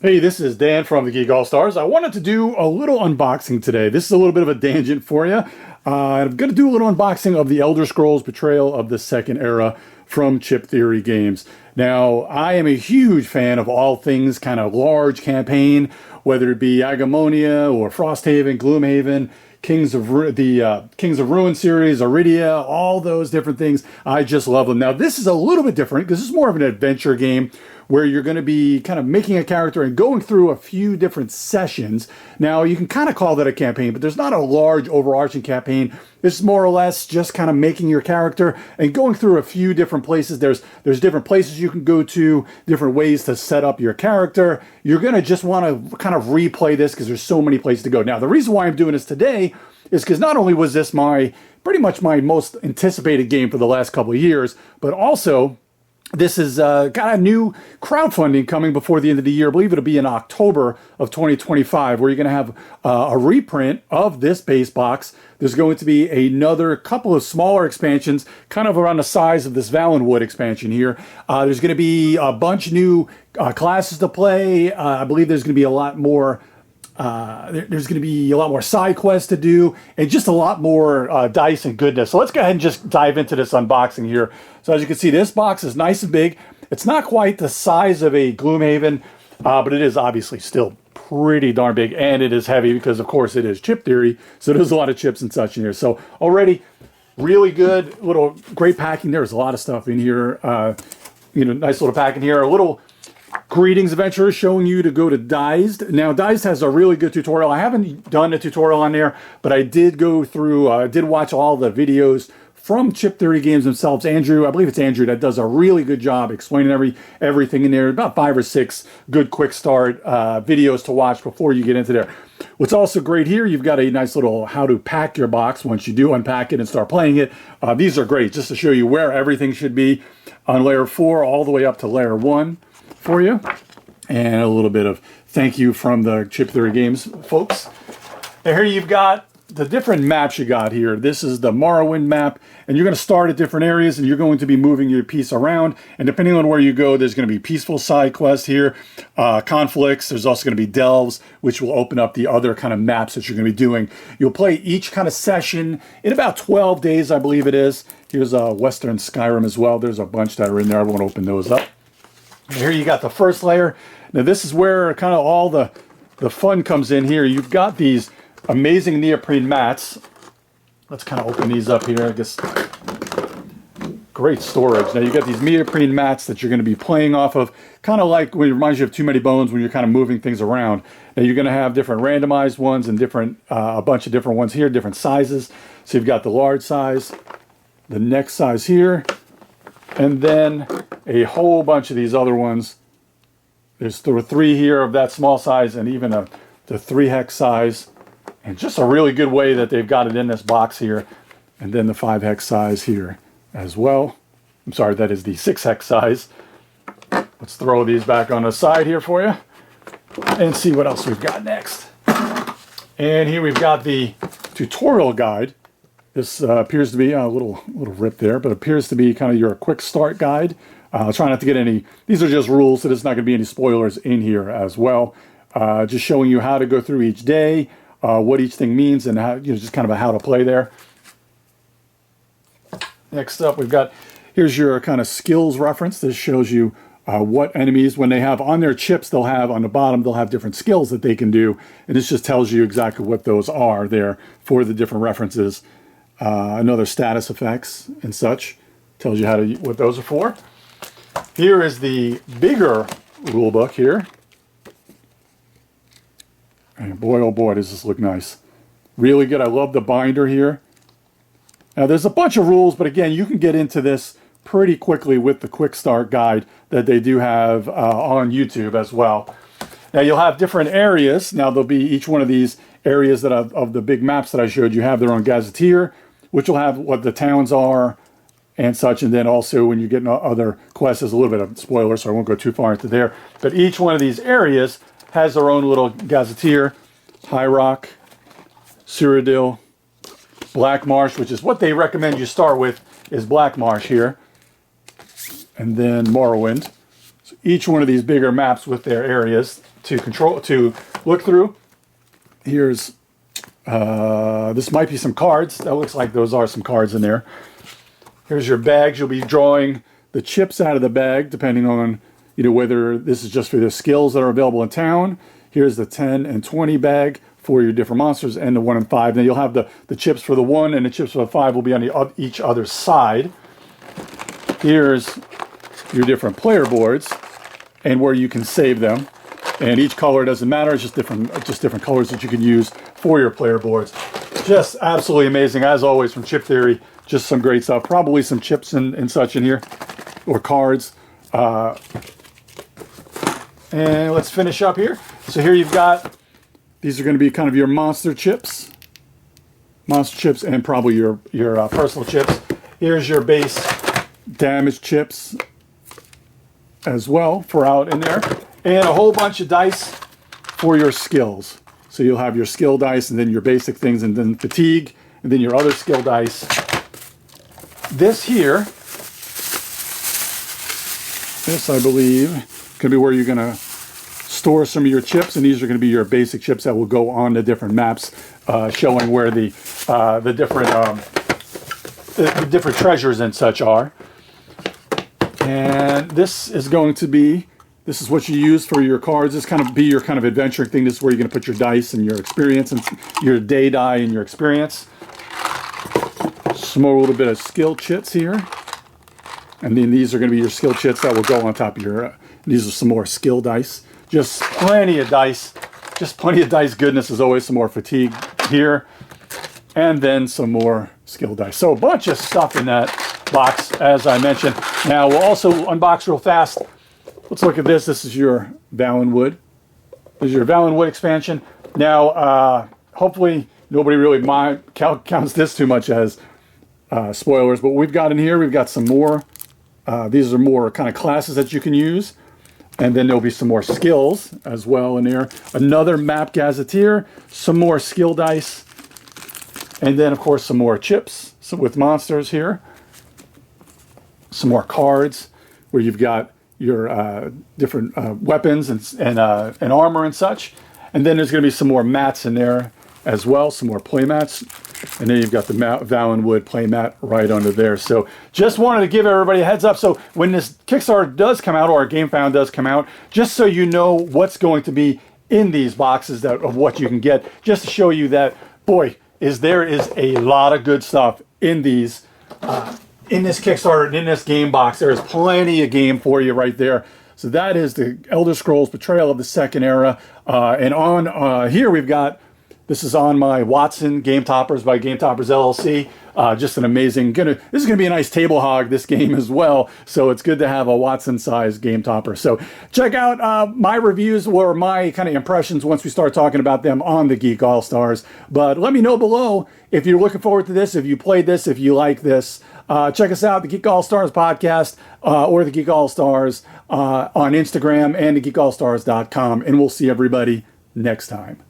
Hey, this is Dan from the Geek Allstars. I wanted to do a little unboxing today. This is a little bit of a tangent for you. I'm going to do a little unboxing of the Elder Scrolls Betrayal of the Second Era from Chip Theory Games. Now, I am a huge fan of all things kind of large campaign, whether it be Agamonia or Frosthaven, Gloomhaven, Kings of Ruin series, Aridia, all those different things. I just love them. Now, this is a little bit different because this is more of an adventure game where you're going to be kind of making a character and going through a few different sessions. Now, you can kind of call that a campaign, but there's not a large overarching campaign. It's more or less just kind of making your character and going through a few different places. There's different places you can go to, different ways to set up your character. You're going to just want to kind of replay this because there's so many places to go. Now, the reason why I'm doing this today is because not only was this pretty much my most anticipated game for the last couple of years, but also this is got a new crowdfunding coming before the end of the year. I believe it'll be in October of 2025, where you're going to have a reprint of this base box. There's going to be another couple of smaller expansions, kind of around the size of this Valenwood expansion here. There's going to be a bunch of new classes to play. I believe there's going to be a lot more. There's going to be a lot more side quests to do and just a lot more dice and goodness. So let's go ahead and just dive into this unboxing here. So as you can see, this box is nice and big. It's not quite the size of a Gloomhaven, but it is obviously still pretty darn big, and it is heavy because, of course, it is Chip Theory. So there's a lot of chips and such in here. So already really good, little great packing. There's a lot of stuff in here. Nice little packing here. A little greetings adventurers showing you to go to Dized. Now, Dized has a really good tutorial. I haven't done a tutorial on there, but I did go through, did watch all the videos from Chip Theory Games themselves. Andrew, I believe it's Andrew, that does a really good job explaining everything in there. About 5 or 6 good quick start videos to watch before you get into there. What's also great here, you've got a nice little how to pack your box once you do unpack it and start playing it. These are great just to show you where everything should be on layer 4 all the way up to layer 1 for you. And a little bit of thank you from the Chip Theory Games folks. And here you've got the different maps you got here. This is the Morrowind map, and you're going to start at different areas, and you're going to be moving your piece around. And depending on where you go, there's going to be peaceful side quests here, conflicts. There's also going to be delves, which will open up the other kind of maps that you're going to be doing. You'll play each kind of session in about 12 days, I believe it is. Here's Western Skyrim as well. There's a bunch that are in there. I won't open those up. And here you got the first layer. Now this is where kind of all the fun comes in here. You've got these amazing neoprene mats. Let's kind of open these up here. I guess great storage. Now you got these neoprene mats that you're going to be playing off of, kind of like when it reminds you of Too Many Bones when you're kind of moving things around. Now you're going to have different randomized ones and different a bunch of different ones here, different sizes. So you've got the large size, the next size here, and then a whole bunch of these other ones. There's 3 here of that small size, and even the 3 hex size. And just a really good way that they've got it in this box here. And then the 5 hex size here as well. I'm sorry, that is the 6 hex size. Let's throw these back on the side here for you and see what else we've got next. And here we've got the tutorial guide. This appears to be a little rip there, but appears to be kind of your quick start guide. Try not to get any, these are just rules, so there's not going to be any spoilers in here as well. Just showing you how to go through each day, what each thing means, and how, just kind of a how to play there. Next up, we've got, here's your kind of skills reference. This shows you what enemies, when they have on their chips, they'll have on the bottom, they'll have different skills that they can do. And this just tells you exactly what those are there for the different references. Another status effects and such. Tells you what those are for. Here is the bigger rule book here. And boy, oh boy, does this look nice. Really good. I love the binder here. Now, there's a bunch of rules, but again, you can get into this pretty quickly with the quick start guide that they do have on YouTube as well. Now, you'll have different areas. Now, there'll be each one of these areas that of the big maps that I showed you have their own gazetteer, which will have what the towns are and such. And then also when you get into other quests, there's a little bit of spoiler, so I won't go too far into there. But each one of these areas has their own little gazetteer. High Rock, Cyrodiil, Black Marsh, which is what they recommend you start with, is Black Marsh here. And then Morrowind. So each one of these bigger maps with their areas to look through. Here's this might be some cards. That looks like those are some cards in there. Here's your bags. You'll be drawing the chips out of the bag, depending on whether this is just for the skills that are available in town. Here's the 10 and 20 bag for your different monsters, and the 1 and 5. Then you'll have the chips for the 1 and the chips for the 5 will be on each other's side. Here's your different player boards and where you can save them. And each color doesn't matter; it's just different colors that you can use for your player boards. Just absolutely amazing, as always, from Chip Theory. Just some great stuff. Probably some chips and such in here, or cards. And let's finish up here. So here you've got, these are going to be kind of your monster chips, and probably your personal chips. Here's your base damage chips as well for out in there, and a whole bunch of dice for your skills. So you'll have your skill dice, and then your basic things, and then fatigue, and then your other skill dice. This here, this I believe could be where you're going to store some of your chips, and these are going to be your basic chips that will go on the different maps, showing where the different treasures and such are. And this is what you use for your cards. This kind of be your kind of adventure thing. This is where you're going to put your dice and your experience, and your day die and your experience. Some more little bit of skill chits here, and then these are going to be your skill chits that will go on top of your. These are some more skill dice. Just plenty of dice. Just plenty of dice goodness, as always. Some more fatigue here. And then some more skill dice. So a bunch of stuff in that box, as I mentioned. Now, we'll also unbox real fast. Let's look at this. This is your Valenwood. This is your Valenwood expansion. Now, hopefully, nobody really counts this too much as spoilers. But what we've got in here, we've got some more. These are more kind of classes that you can use. And then there'll be some more skills as well in there. Another map gazetteer, some more skill dice, and then, of course, some more chips with monsters here. Some more cards where you've got your different weapons and armor and such. And then there's going to be some more mats in there as well, some more play mats. And then you've got the Valenwood play mat right under there. So just wanted to give everybody a heads up. So when this Kickstarter does come out, or our GameFound does come out, just so you know what's going to be in these boxes of what you can get, just to show you that, boy, there is a lot of good stuff in these, in this Kickstarter and in this game box. There is plenty of game for you right there. So that is the Elder Scrolls Betrayal of the Second Era. And on here we've got, this is on my Watson Game Toppers by Game Toppers LLC. Just an amazing, this is going to be a nice table hog, this game as well. So it's good to have a Watson-sized game topper. So check out my reviews or my kind of impressions once we start talking about them on the Geek All-Stars. But let me know below if you're looking forward to this, if you played this, if you like this. Check us out, the Geek All-Stars Podcast or the Geek All-Stars on Instagram and the geekallstars.com. And we'll see everybody next time.